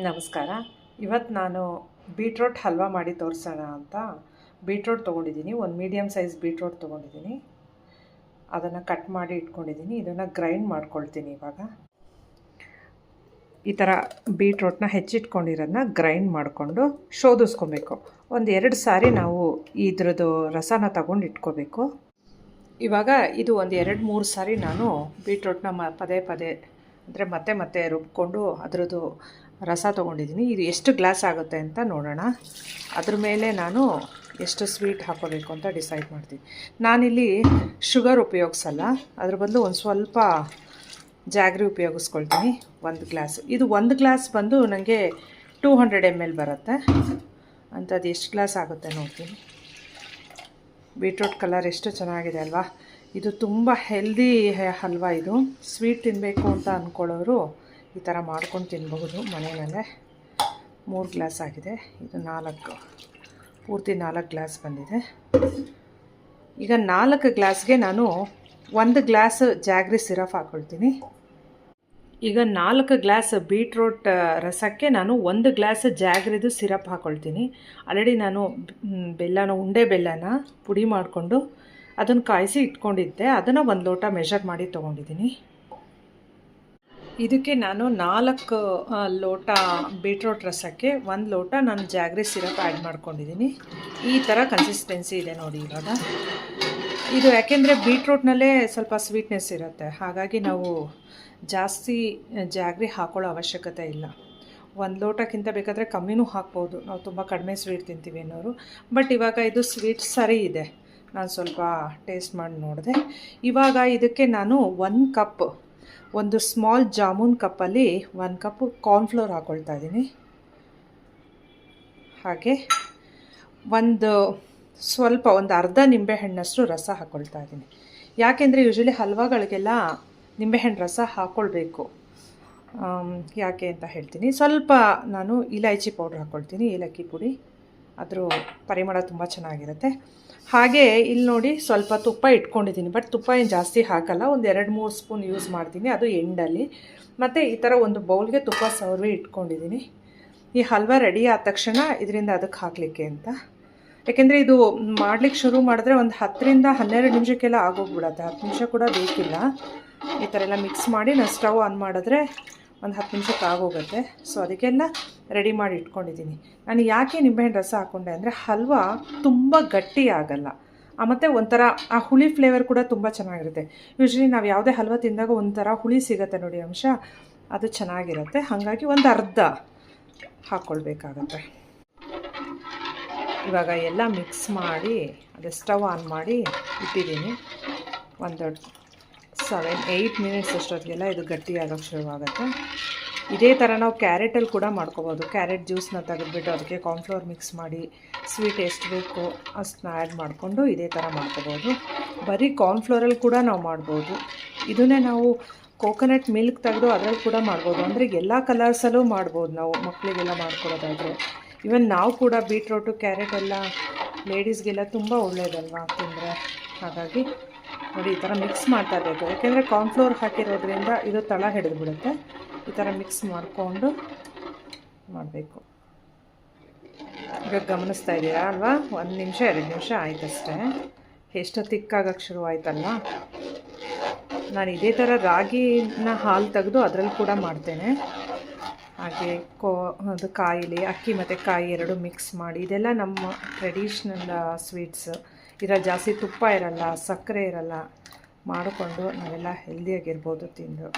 ನಮಸ್ಕಾರ. ಇವತ್ತು ನಾನು ಬೀಟ್ರೋಟ್ ಹಲ್ವಾ ಮಾಡಿ ತೋರಿಸೋಣ ಅಂತ ಬೀಟ್ರೋಟ್ ತೊಗೊಂಡಿದ್ದೀನಿ. ಒಂದು ಮೀಡಿಯಮ್ ಸೈಜ್ ಬೀಟ್ರೋಟ್ ತೊಗೊಂಡಿದ್ದೀನಿ. ಅದನ್ನು ಕಟ್ ಮಾಡಿ ಇಟ್ಕೊಂಡಿದ್ದೀನಿ. ಇದನ್ನು ಗ್ರೈಂಡ್ ಮಾಡ್ಕೊಳ್ತೀನಿ. ಇವಾಗ ಈ ಥರ ಬೀಟ್ರೋಟ್ನ ಹೆಚ್ಚಿಟ್ಕೊಂಡಿರೋದನ್ನ ಗ್ರೈಂಡ್ ಮಾಡಿಕೊಂಡು ಶೋಧಿಸ್ಕೊಬೇಕು. ಒಂದು 2 ಸಾರಿ ನಾವು ಇದ್ರದ್ದು ರಸನ ತಗೊಂಡು ಇಟ್ಕೋಬೇಕು. ಇವಾಗ ಇದು ಒಂದು 2-3 ಸಾರಿ ನಾನು ಬೀಟ್ರೋಟ್ನ ಪದೇ ಪದೇ ಅಂದರೆ ಮತ್ತೆ ರುಬ್ಕೊಂಡು ಅದರದ್ದು ರಸ ತೊಗೊಂಡಿದ್ದೀನಿ. ಇದು ಎಷ್ಟು ಗ್ಲಾಸ್ ಆಗುತ್ತೆ ಅಂತ ನೋಡೋಣ. ಅದ್ರ ಮೇಲೆ ನಾನು ಎಷ್ಟು ಸ್ವೀಟ್ ಹಾಕೋಬೇಕು ಅಂತ ಡಿಸೈಡ್ ಮಾಡ್ತೀನಿ. ನಾನಿಲ್ಲಿ ಶುಗರ್ ಉಪಯೋಗಿಸಲ್ಲ, ಅದ್ರ ಬದಲು ಒಂದು ಸ್ವಲ್ಪ ಜಾಗ್ರಿ ಉಪಯೋಗಿಸ್ಕೊಳ್ತೀನಿ. 1 ಗ್ಲಾಸ್. ಇದು 1 ಗ್ಲಾಸ್ ಬಂದು ನನಗೆ 200 ml ಬರುತ್ತೆ. ಅಂಥದ್ದು ಎಷ್ಟು ಗ್ಲಾಸ್ ಆಗುತ್ತೆ ನೋಡ್ತೀನಿ. ಬೀಟ್ರೋಟ್ ಕಲರ್ ಎಷ್ಟು ಚೆನ್ನಾಗಿದೆ ಅಲ್ವಾ. ಇದು ತುಂಬ ಹೆಲ್ದಿ ಹಲ್ವಾ. ಇದು ಸ್ವೀಟ್ ತಿನ್ನಬೇಕು ಅಂತ ಅಂದ್ಕೊಳ್ಳೋರು ಈ ಥರ ಮಾಡ್ಕೊಂಡು ತಿನ್ನಬಹುದು ಮನೆಯಲ್ಲೇ. 3 ಗ್ಲಾಸ್ ಆಗಿದೆ. ಇದು 4 ಪೂರ್ತಿ 4 ಗ್ಲಾಸ್ ಬಂದಿದೆ. ಈಗ 4 ಗ್ಲಾಸ್ಗೆ ನಾನು 1 ಗ್ಲಾಸ್ ಜಾಗ್ರಿ ಸಿರಪ್ ಹಾಕ್ಕೊಳ್ತೀನಿ. ಈಗ 4 ಗ್ಲಾಸ್ ಬೀಟ್ರೋಟ್ ರಸಕ್ಕೆ ನಾನು 1 ಗ್ಲಾಸ್ ಜಾಗ್ರಿದು ಸಿರಪ್ ಹಾಕ್ಕೊಳ್ತೀನಿ. ಆಲ್ರೆಡಿ ನಾನು ಉಂಡೆ ಬೆಲ್ಲನ ಪುಡಿ ಮಾಡಿಕೊಂಡು ಅದನ್ನು ಕಾಯಿಸಿ ಇಟ್ಕೊಂಡಿದ್ದೆ. ಅದನ್ನು 1 ಲೋಟ ಮೆಷರ್ ಮಾಡಿ ತೊಗೊಂಡಿದ್ದೀನಿ. ಇದಕ್ಕೆ ನಾನು 4 ಲೋಟ ಬೀಟ್ರೋಟ್ ರಸಕ್ಕೆ 1 ಲೋಟ ನಾನು ಜಾಗ್ರಿ ಸಿರಪ್ ಆ್ಯಡ್ ಮಾಡ್ಕೊಂಡಿದ್ದೀನಿ. ಈ ಥರ ಕನ್ಸಿಸ್ಟೆನ್ಸಿ ಇದೆ ನೋಡಿ ಇವಾಗ. ಇದು ಯಾಕೆಂದರೆ ಬೀಟ್ರೋಟ್ನಲ್ಲೇ ಸ್ವಲ್ಪ ಸ್ವೀಟ್ನೆಸ್ ಇರುತ್ತೆ, ಹಾಗಾಗಿ ನಾವು ಜಾಸ್ತಿ ಜಾಗ್ರಿ ಹಾಕೊಳ್ಳೋ ಅವಶ್ಯಕತೆ ಇಲ್ಲ. 1 ಲೋಟಕ್ಕಿಂತ ಬೇಕಾದರೆ ಕಮ್ಮಿನೂ ಹಾಕ್ಬೋದು, ನಾವು ತುಂಬ ಕಡಿಮೆ ಸ್ವೀಟ್ ತಿಂತೀವಿ ಅನ್ನೋರು. ಬಟ್ ಇವಾಗ ಇದು ಸ್ವೀಟ್ ಸರಿ ಇದೆ. ನಾನು ಸ್ವಲ್ಪ ಟೇಸ್ಟ್ ಮಾಡಿ ನೋಡಿದೆ. ಇವಾಗ ಇದಕ್ಕೆ ನಾನು 1 ಕಪ್, ಒಂದು ಸ್ಮಾಲ್ ಜಾಮೂನ್ ಕಪ್ಪಲ್ಲಿ 1 ಕಪ್ ಕಾರ್ನ್ಫ್ಲೋರ್ ಹಾಕ್ಕೊಳ್ತಾ ಇದ್ದೀನಿ. ಹಾಗೆ ಒಂದು ಅರ್ಧ ನಿಂಬೆಹಣ್ಣಷ್ಟು ರಸ ಹಾಕ್ಕೊಳ್ತಾ ಇದ್ದೀನಿ. ಯಾಕೆಂದರೆ ಯೂಶ್ವಲಿ ಹಲ್ವಾಗಳಿಗೆಲ್ಲ ನಿಂಬೆಹಣ್ಣು ರಸ ಹಾಕ್ಕೊಳ್ಬೇಕು. ಯಾಕೆ ಅಂತ ಹೇಳ್ತೀನಿ. ಸ್ವಲ್ಪ ನಾನು ಇಲೈಚಿ ಪೌಡ್ರ್ ಹಾಕ್ಕೊಳ್ತೀನಿ, ಏಲಕ್ಕಿ ಪುಡಿ. ಅದ್ರ ಪರಿಮಳ ತುಂಬ ಚೆನ್ನಾಗಿರುತ್ತೆ. ಹಾಗೆ ಇಲ್ಲಿ ನೋಡಿ ಸ್ವಲ್ಪ ತುಪ್ಪ ಇಟ್ಕೊಂಡಿದ್ದೀನಿ. ಬಟ್ ತುಪ್ಪ ಏನು ಜಾಸ್ತಿ ಹಾಕಲ್ಲ, ಒಂದು 2-3 ಸ್ಪೂನ್ ಯೂಸ್ ಮಾಡ್ತೀನಿ, ಅದು ಎಂಡಲ್ಲಿ. ಮತ್ತು ಈ ಥರ ಒಂದು ಬೌಲ್ಗೆ ತುಪ್ಪ ಸವರಿ ಇಟ್ಕೊಂಡಿದ್ದೀನಿ. ಈ ಹಲ್ವಾ ರೆಡಿ ಆದ ತಕ್ಷಣ ಇದರಿಂದ ಅದಕ್ಕೆ ಹಾಕಲಿಕ್ಕೆ ಅಂತ. ಯಾಕೆಂದರೆ ಇದು ಮಾಡಲಿಕ್ಕೆ ಶುರು ಮಾಡಿದ್ರೆ ಒಂದು 10-12 ನಿಮಿಷಕ್ಕೆಲ್ಲ ಆಗೋಗ್ಬಿಡತ್ತೆ. 10 ನಿಮಿಷ ಕೂಡ ಬೇಕಿಲ್ಲ. ಈ ಥರ ಎಲ್ಲ ಮಿಕ್ಸ್ ಮಾಡಿ ನಾನು ಸ್ಟವ್ ಆನ್ ಮಾಡಿದ್ರೆ ಒಂದು 10 ನಿಮಿಷಕ್ಕೆ ಆಗೋಗುತ್ತೆ. ಸೊ ಅದಕ್ಕೆಲ್ಲ ರೆಡಿ ಮಾಡಿ ಇಟ್ಕೊಂಡಿದ್ದೀನಿ. ನಾನು ಯಾಕೆ ನಿಂಬೆಹಣ್ಣು ರಸ ಹಾಕ್ಕೊಂಡೆ ಅಂದರೆ ಹಲ್ವಾ ತುಂಬ ಗಟ್ಟಿ ಆಗಲ್ಲ, ಮತ್ತು ಒಂಥರ ಆ ಹುಳಿ ಫ್ಲೇವರ್ ಕೂಡ ತುಂಬ ಚೆನ್ನಾಗಿರುತ್ತೆ. ಯೂಶ್ವಲಿ ನಾವು ಯಾವುದೇ ಹಲ್ವಾ ತಿಂದಾಗ ಒಂಥರ ಹುಳಿ ಸಿಗುತ್ತೆ ನೋಡಿ ಅಂಶ, ಅದು ಚೆನ್ನಾಗಿರುತ್ತೆ. ಹಾಗಾಗಿ ಒಂದು ಅರ್ಧ ಹಾಕ್ಕೊಳ್ಬೇಕಾಗತ್ತೆ. ಇವಾಗ ಎಲ್ಲ ಮಿಕ್ಸ್ ಮಾಡಿ ಅದೇ ಸ್ಟವ್ ಆನ್ ಮಾಡಿ ಇಟ್ಟಿದ್ದೀನಿ. ಒಂದು 7-8 ಮಿನಿಟ್ಸ್ ಅಷ್ಟೊತ್ತಿಗೆಲ್ಲ ಇದು ಗಟ್ಟಿಯಾಗೋಕ್ಕೆ ಶುರುವಾಗುತ್ತೆ. ಇದೇ ಥರ ನಾವು ಕ್ಯಾರೆಟಲ್ಲಿ ಕೂಡ ಮಾಡ್ಕೋಬೋದು. ಕ್ಯಾರೆಟ್ ಜ್ಯೂಸನ್ನ ತೆಗೆದುಬಿಟ್ಟು ಅದಕ್ಕೆ ಕಾರ್ನ್ಫ್ಲೋರ್ ಮಿಕ್ಸ್ ಮಾಡಿ ಸ್ವೀಟ್ ಎಷ್ಟು ಬೇಕು ಅಷ್ಟನ್ನ ಆ್ಯಡ್ ಮಾಡಿಕೊಂಡು ಇದೇ ಥರ ಮಾಡ್ಕೋಬೋದು. ಬರೀ ಕಾರ್ನ್ಫ್ಲೋರಲ್ಲಿ ಕೂಡ ನಾವು ಮಾಡ್ಬೋದು. ಇದನ್ನೇ ನಾವು ಕೋಕೋನಟ್ ಮಿಲ್ಕ್ ತೆಗೆದು ಅದರಲ್ಲಿ ಕೂಡ ಮಾಡ್ಬೋದು. ಅಂದರೆ ಎಲ್ಲ ಕಲರ್ಸಲ್ಲೂ ಮಾಡ್ಬೋದು ನಾವು, ಮಕ್ಕಳಿಗೆಲ್ಲ ಮಾಡ್ಕೊಡೋದಾದರೆ. ಇವನ್ ನಾವು ಕೂಡ ಬೀಟ್ರೋಟು ಕ್ಯಾರೆಟ್ ಎಲ್ಲ ಲೇಡೀಸ್ಗೆಲ್ಲ ತುಂಬ ಒಳ್ಳೆಯದಲ್ವಾ ತಿಂದರೆ. ಹಾಗಾಗಿ ನೋಡಿ ಈ ಥರ ಮಿಕ್ಸ್ ಮಾಡ್ತಾ ಇರಬೇಕು. ಯಾಕೆಂದರೆ ಕಾರ್ನ್ಫ್ಲೋರ್ ಹಾಕಿರೋದ್ರಿಂದ ಇದು ತಳ ಹಿಡಿದುಬಿಡುತ್ತೆ. ಈ ಥರ ಮಿಕ್ಸ್ ಮಾಡಿಕೊಂಡು ಮಾಡಬೇಕು. ಈಗ ಗಮನಿಸ್ತಾ ಇದ್ದೀರಾ ಅಲ್ವಾ, 1 ನಿಮಿಷ 2 ನಿಮಿಷ ಆಯ್ತಷ್ಟೇ. ಎಷ್ಟು ತಿಕ್ಕಾಗಕ್ಕೆ ಶುರು ಆಯ್ತಲ್ವ. ನಾನು ಇದೇ ಥರ ರಾಗಿನ ಹಾಲು ತೆಗೆದು ಅದರಲ್ಲಿ ಕೂಡ ಮಾಡ್ತೇನೆ. ಹಾಗೆ ಅದು ಕಾಯಿಲೆ ಅಕ್ಕಿ ಮತ್ತು ಕಾಯಿ 2 ಮಿಕ್ಸ್ ಮಾಡಿ, ಇದೆಲ್ಲ ನಮ್ಮ ಟ್ರೆಡಿಷ್ನಲ್ ಸ್ವೀಟ್ಸ್. ಇದರಲ್ಲಿ ಜಾಸ್ತಿ ತುಪ್ಪ ಇರಲ್ಲ, ಸಕ್ಕರೆ ಇರಲ್ಲ. ಮಾಡಿಕೊಂಡು ನಾವೆಲ್ಲ ಹೆಲ್ದಿಯಾಗಿರ್ಬೋದು ತಿಂದು.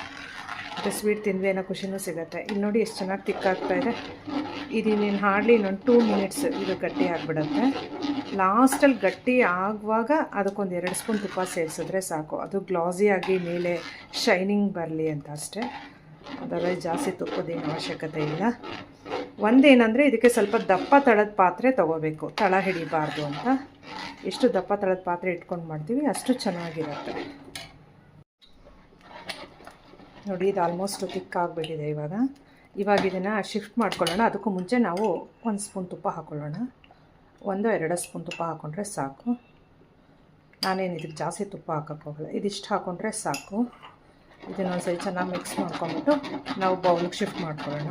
ಮತ್ತು ಸ್ವೀಟ್ ತಿಂದ್ವಿ ಅನ್ನೋ ಖುಷಿನೂ ಸಿಗುತ್ತೆ. ಇಲ್ಲಿ ನೋಡಿ ಎಷ್ಟು ಚೆನ್ನಾಗಿ ತಿಕ್ಕಾಗ್ತಾಯಿದೆ. ಇದು ನೀನು ಹಾರ್ಡ್ಲಿ ಇನ್ನೊಂದು 2 ಮಿನಿಟ್ಸ್ ಇದು ಗಟ್ಟಿ ಆಗಿಬಿಡುತ್ತೆ. ಲಾಸ್ಟಲ್ಲಿ ಗಟ್ಟಿ ಆಗುವಾಗ ಅದಕ್ಕೊಂದು 2 ಸ್ಪೂನ್ ತುಪ್ಪ ಸೇರಿಸಿದ್ರೆ ಸಾಕು. ಅದು ಗ್ಲಾಸಿಯಾಗಿ ಮೇಲೆ ಶೈನಿಂಗ್ ಬರಲಿ ಅಂತ ಅಷ್ಟೇ. ಅದರಲ್ಲಿ ಜಾಸ್ತಿ ತುಪ್ಪದೇನು ಅವಶ್ಯಕತೆ ಇಲ್ಲ. ಒಂದೇನಂದರೆ ಇದಕ್ಕೆ ಸ್ವಲ್ಪ ದಪ್ಪ ತಳದ ಪಾತ್ರೆ ತೊಗೋಬೇಕು, ತಳ ಹಿಡಿಬಾರ್ದು ಅಂತ. ಎಷ್ಟು ದಪ್ಪ ತಳದ ಪಾತ್ರೆ ಇಟ್ಕೊಂಡು ಮಾಡ್ತೀವಿ ಅಷ್ಟು ಚೆನ್ನಾಗಿರುತ್ತೆ. ನೋಡಿ ಇದು ಆಲ್ಮೋಸ್ಟ್ ತಿಕ್ಕಾಗ್ಬಿಟ್ಟಿದೆ. ಇವಾಗ ಇದನ್ನು ಶಿಫ್ಟ್ ಮಾಡ್ಕೊಳ್ಳೋಣ. ಅದಕ್ಕೂ ಮುಂಚೆ ನಾವು 1 ಸ್ಪೂನ್ ತುಪ್ಪ ಹಾಕ್ಕೊಳ್ಳೋಣ. 1-2 ಸ್ಪೂನ್ ತುಪ್ಪ ಹಾಕ್ಕೊಂಡ್ರೆ ಸಾಕು. ನಾನೇನು ಇದಕ್ಕೆ ಜಾಸ್ತಿ ತುಪ್ಪ ಹಾಕೋಕ್ಕೋಗಲ್ಲ, ಇದಿಷ್ಟು ಹಾಕ್ಕೊಂಡ್ರೆ ಸಾಕು. ಇದನ್ನೊಂದು ಸರಿ ಚೆನ್ನಾಗಿ ಮಿಕ್ಸ್ ಮಾಡ್ಕೊಂಬಿಟ್ಟು ನಾವು ಬೌಲಿಗೆ ಶಿಫ್ಟ್ ಮಾಡ್ಕೊಳ್ಳೋಣ.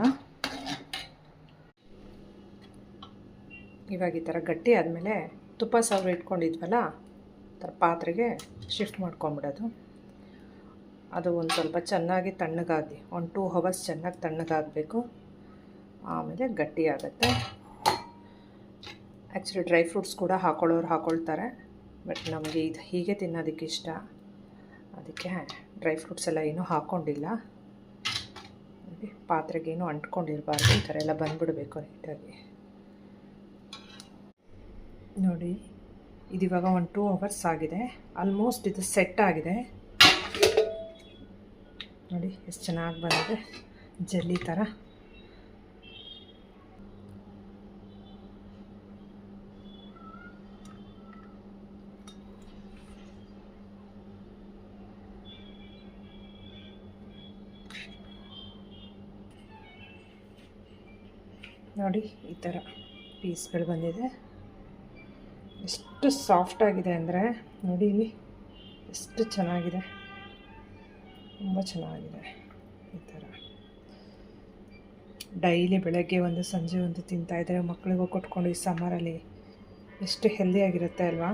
ಇವಾಗ ಈ ಥರ ಗಟ್ಟಿ ಆದಮೇಲೆ ತುಪ್ಪ ಸವರಿ ಇಟ್ಕೊಂಡಿದ್ವಲ್ಲ ಥರ ಪಾತ್ರೆಗೆ ಶಿಫ್ಟ್ ಮಾಡ್ಕೊಂಬಿಡೋದು. ಅದು ಒಂದು ಸ್ವಲ್ಪ ಚೆನ್ನಾಗಿ ತಣ್ಣಗಾಗಿ 1-2 ಅವರ್ಸ್ ಚೆನ್ನಾಗಿ ತಣ್ಣಗಾಗಬೇಕು. ಆಮೇಲೆ ಗಟ್ಟಿ ಆಗುತ್ತೆ. ಆ್ಯಕ್ಚುಲಿ ಡ್ರೈ ಫ್ರೂಟ್ಸ್ ಕೂಡ ಹಾಕೊಳ್ಳೋರು ಹಾಕ್ಕೊಳ್ತಾರೆ, ಬಟ್ ನಮಗೆ ಇದು ಹೀಗೆ ತಿನ್ನೋದಕ್ಕೆ ಇಷ್ಟ, ಅದಕ್ಕೆ ಡ್ರೈ ಫ್ರೂಟ್ಸ್ ಎಲ್ಲ ಏನೂ ಹಾಕ್ಕೊಂಡಿಲ್ಲ. ಪಾತ್ರೆಗೇನು ಅಂಟ್ಕೊಂಡಿರಬಾರ್ದು, ಈ ಥರ ಎಲ್ಲ ಬಂದುಬಿಡಬೇಕು ನೀಟಾಗಿ. ನೋಡಿ ಇದಿವಾಗ 1-2 ಅವರ್ಸ್ ಆಗಿದೆ. ಆಲ್ಮೋಸ್ಟ್ ಇದು ಸೆಟ್ ಆಗಿದೆ. ನೋಡಿ ಎಷ್ಟು ಚೆನ್ನಾಗಿ ಬಂದಿದೆ, ಜೆಲ್ಲಿ ಥರ. ನೋಡಿ ಈ ಥರ ಪೀಸ್ಗಳು ಬಂದಿದೆ. ಎಷ್ಟು ಸಾಫ್ಟಾಗಿದೆ ಅಂದರೆ ನೋಡಿ ಇಲ್ಲಿ ಎಷ್ಟು ಚೆನ್ನಾಗಿದೆ, ತುಂಬ ಚೆನ್ನಾಗಿದೆ. ಈ ಥರ ಡೈಲಿ ಬೆಳಗ್ಗೆ ಒಂದು ಸಂಜೆ ಒಂದು ತಿಂತಾಯಿದ್ರೆ ಮಕ್ಕಳಿಗೂ ಕೊಟ್ಕೊಂಡು ಈ ಸಮ್ಮರಲ್ಲಿ ಎಷ್ಟು ಹೆಲ್ದಿಯಾಗಿರುತ್ತೆ ಅಲ್ವಾ.